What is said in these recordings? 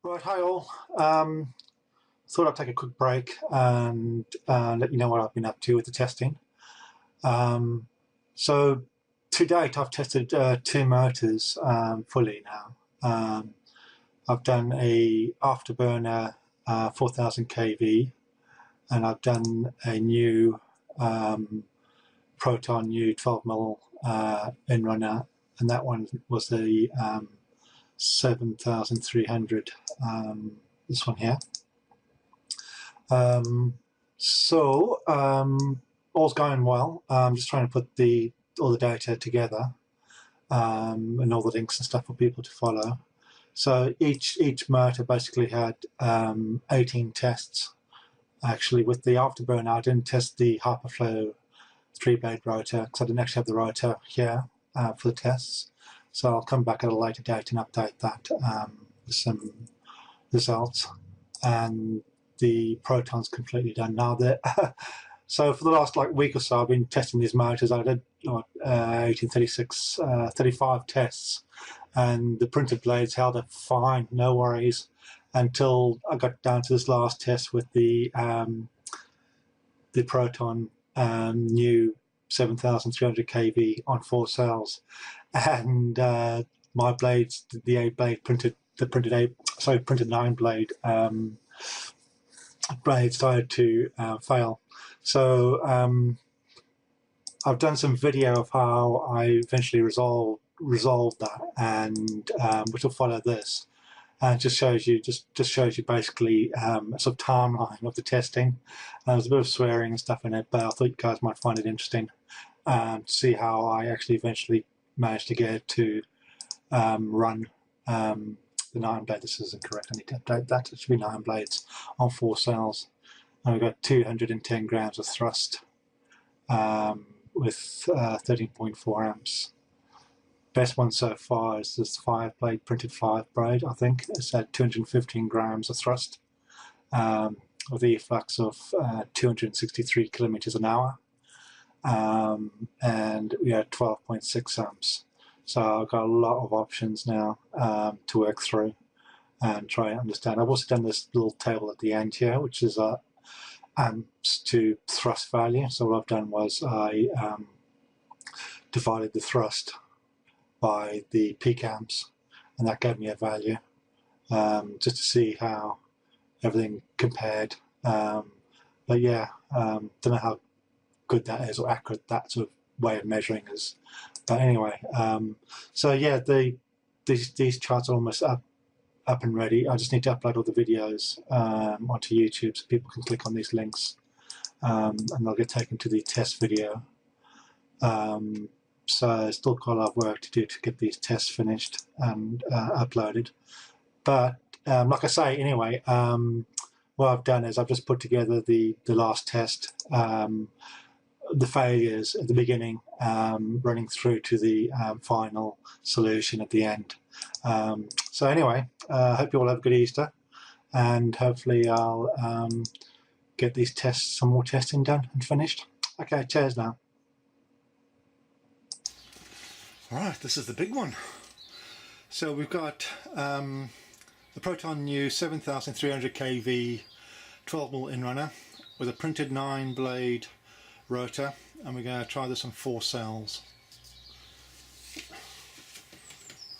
Right, hi all. Thought I'd take a quick break and let you know what I've been up to with the testing. So to date, I've tested two motors fully now. I've done a afterburner 4000 kV, and I've done a new Proton new 12 mil inrunner, and that one was the 7300. This one here. All's going well. I'm just trying to put all the data together, and all the links and stuff for people to follow. So each motor basically had 18 tests. Actually, with the afterburner, I didn't test the Hyperflow 3-blade rotor because I didn't actually have the rotor here for the tests. So I'll come back at a later date and update that with some results. And the Proton's completely done now. So for the last week or so, I've been testing these motors. I did 1836, 35 tests, and the printed blades held up fine, no worries, until I got down to this last test with the Proton new 7300 kV on 4 cells, and my blades, the 8-blade printed 9-blade blade started to fail. So I've done some video of how I eventually resolved that, and which will follow this. And it just shows you basically a sort of timeline of the testing. There's a bit of swearing and stuff in it, but I thought you guys might find it interesting to see how I actually eventually managed to get it to run the 9-blade. This isn't correct. I need to update that. It should be 9 blades on 4 cells. And we've got 210 grams of thrust with 13.4 amps. Best one so far is this 5-blade printed 5-blade. I think it's at 215 grams of thrust with the flux of 263 kilometers an hour, and we had 12.6 amps. So I've got a lot of options now to work through and try and understand. I've also done this little table at the end here, which is amps to thrust value. So what I've done was I divided the thrust by the peak amps, and that gave me a value just to see how everything compared. But yeah, don't know how good that is or accurate that sort of way of measuring is. But anyway, so yeah, these charts are almost up and ready. I just need to upload all the videos onto YouTube so people can click on these links, and they'll get taken to the test video. So still quite a lot of work to do to get these tests finished and uploaded. But like I say, anyway, what I've done is I've just put together the last test, the failures at the beginning, running through to the final solution at the end. So anyway, I hope you all have a good Easter, and hopefully I'll get these tests, some more testing done and finished. Okay, cheers now. All right, this is the big one. So we've got the Proton new 7300 kV 12 mil inrunner with a printed 9-blade rotor, and we're going to try this on 4 cells.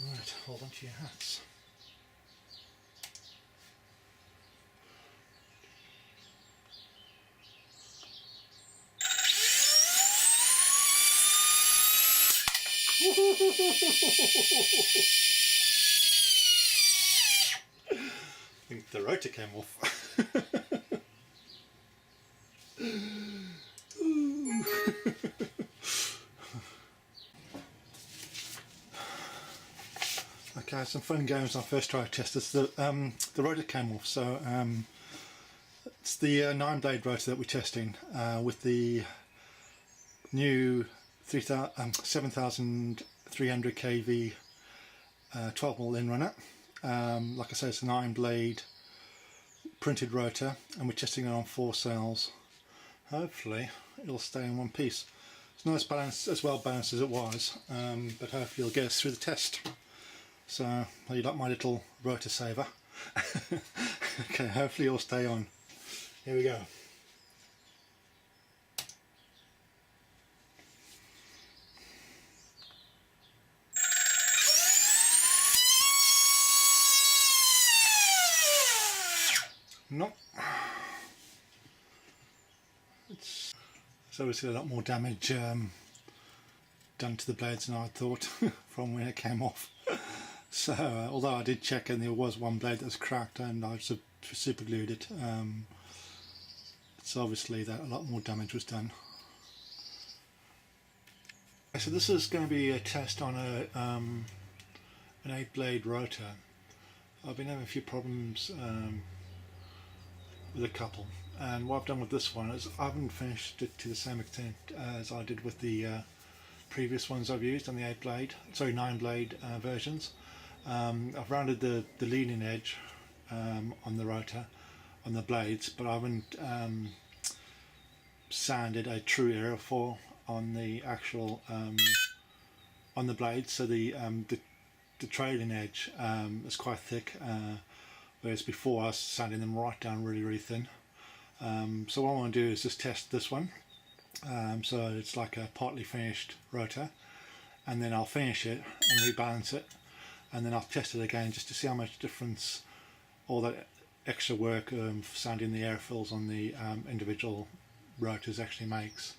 Right, hold on to your hats. I think the rotor came off. Okay, some fun games on first try test. The rotor came off, so it's the 9-blade rotor that we're testing with the new 7300 kV 12 mil inrunner. Like I say, it's a 9-blade printed rotor, and we're testing it on 4 cells. Hopefully it'll stay in one piece. It's not as well balanced as it was, but hopefully it'll get us through the test. So you like my little rotor saver. Okay, hopefully it'll stay on. Here we go. Nope. It's obviously a lot more damage done to the blades than I thought from when it came off. So although I did check and there was one blade that was cracked and I super glued it, it's obviously that a lot more damage was done. So this is going to be a test on an 8-blade rotor. I've been having a few problems with a couple, and what I've done with this one is I haven't finished it to the same extent as I did with the previous ones I've used on the 9-blade versions. I've rounded the leading edge on the rotor, on the blades, but I haven't sanded a true aerofoil on the actual on the blades, so the trailing edge is quite thick, whereas before I was sanding them right down really thin. So what I want to do is just test this one. So it's like a partly finished rotor, and then I'll finish it and rebalance it, and then I'll test it again just to see how much difference all that extra work of sanding the airfoils on the individual rotors actually makes.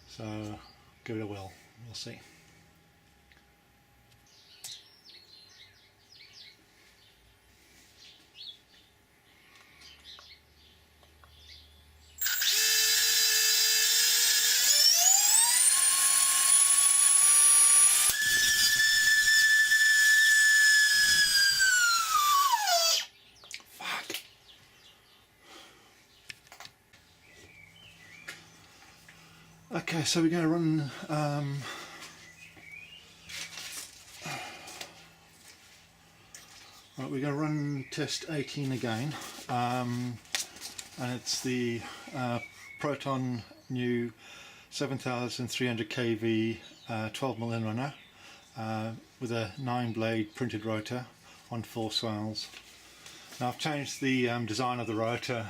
So give it a whirl, we'll see. Okay, so we're going to run right, we're going to run test 18 again, and it's the Proton new 7300 kV 12mm inrunner with a 9-blade printed rotor on 4 swells. Now I've changed the design of the rotor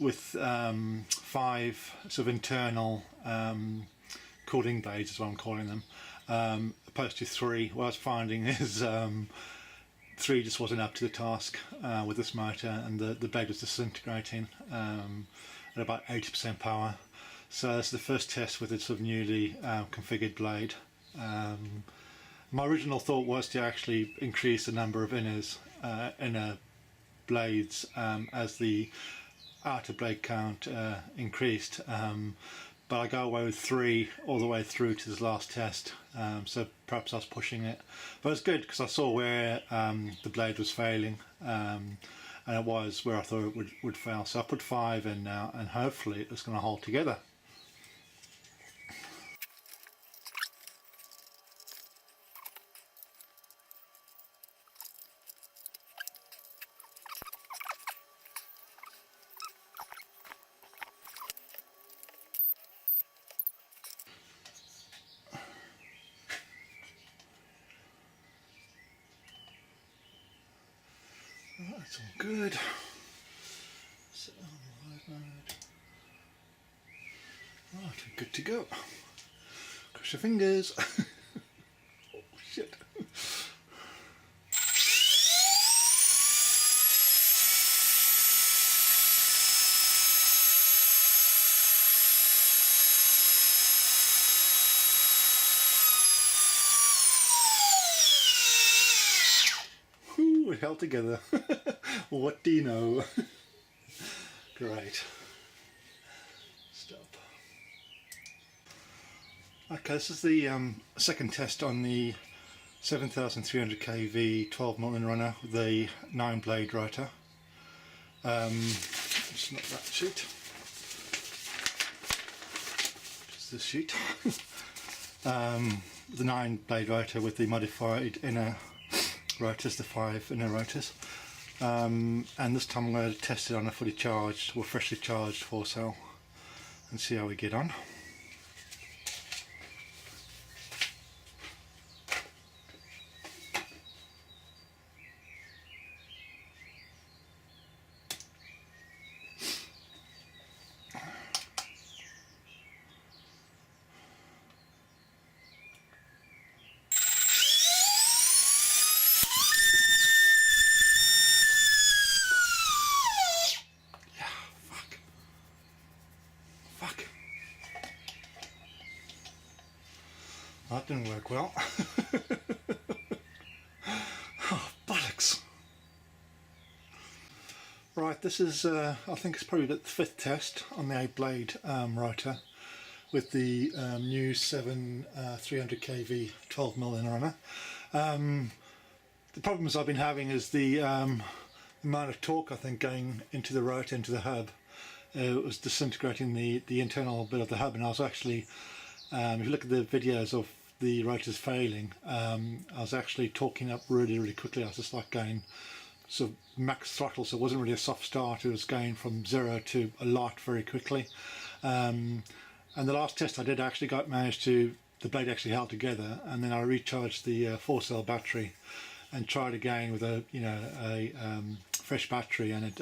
with 5 sort of internal cooling blades is what I'm calling them, opposed to 3. What I was finding is 3 just wasn't up to the task with this motor, and the blade was disintegrating at about 80% power. So this is the first test with this sort of newly configured blade. My original thought was to actually increase the number of inner blades as the outer blade count increased, but I go away with 3 all the way through to this last test, so perhaps I was pushing it, but it's good because I saw where the blade was failing, and it was where I thought it would fail, so I put 5 in now and hopefully it's going to hold together. That's all good. Set on live mode. Right, good to go. Cross your fingers. Oh shit. Whew, it held together. What do you know? Great. Stop. Okay, this is the second test on the 7300 kV 12mm inrunner with the 9-blade rotor. It's not that sheet. Just this sheet. The 9-blade rotor with the modified inner rotors, the 5 inner rotors. And this time I'm going to test it on a fully charged or freshly charged 4-cell and see how we get on. That didn't work well. Oh, bollocks. Right, this is, I think it's probably the 5th test on the 8-blade rotor with the new 300 kV 12mm inrunner. The problems I've been having is the amount of torque, I think, going into the rotor, into the hub. It was disintegrating the internal bit of the hub, and I was actually, if you look at the videos of the rotors failing, I was actually torquing up really quickly. I was just like going sort of max throttle, so it wasn't really a soft start. It was going from 0 to a lot very quickly. And the last test I did, I actually managed to, the blade actually held together, and then I recharged the 4-cell battery and tried again with a fresh battery, and it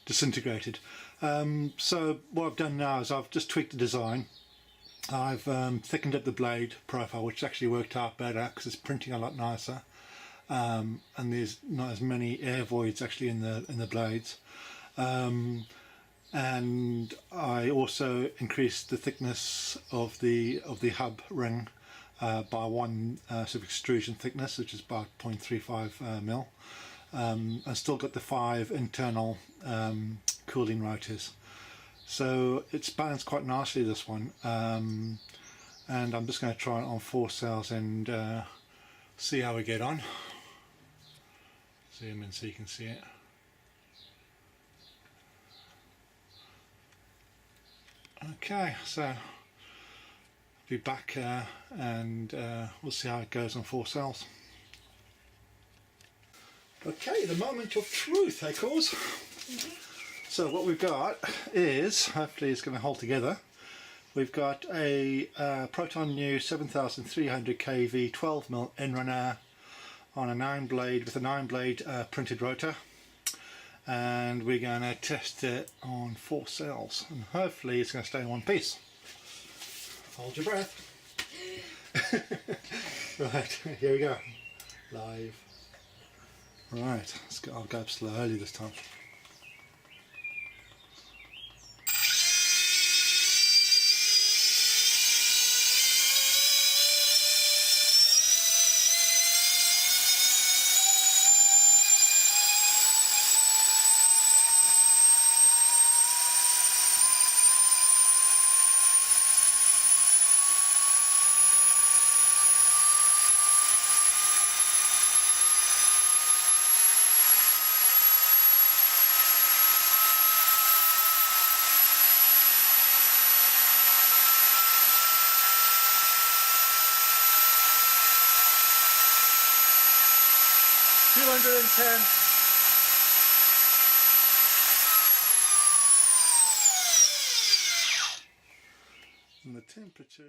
disintegrated. So what I've done now is I've just tweaked the design. I've thickened up the blade profile, which actually worked out better because it's printing a lot nicer, and there's not as many air voids actually in the blades. And I also increased the thickness of the hub ring by 1 sort of extrusion thickness, which is about 0.35 mil. I still got the 5 internal cooling rotors, so it's balanced quite nicely, this one. And I'm just going to try it on 4 cells and see how we get on. Zoom in so you can see it. Okay, so be back and we'll see how it goes on 4 cells. Okay, the moment of truth, hey cause. So what we've got is, hopefully it's going to hold together, we've got a Proton new 7300 kV 12mm inrunner on a 9-blade, with a 9-blade printed rotor, and we're going to test it on 4 cells, and hopefully it's going to stay in one piece. Hold your breath. Right, here we go. Live. Right, I'll go up slowly this time. And the temperature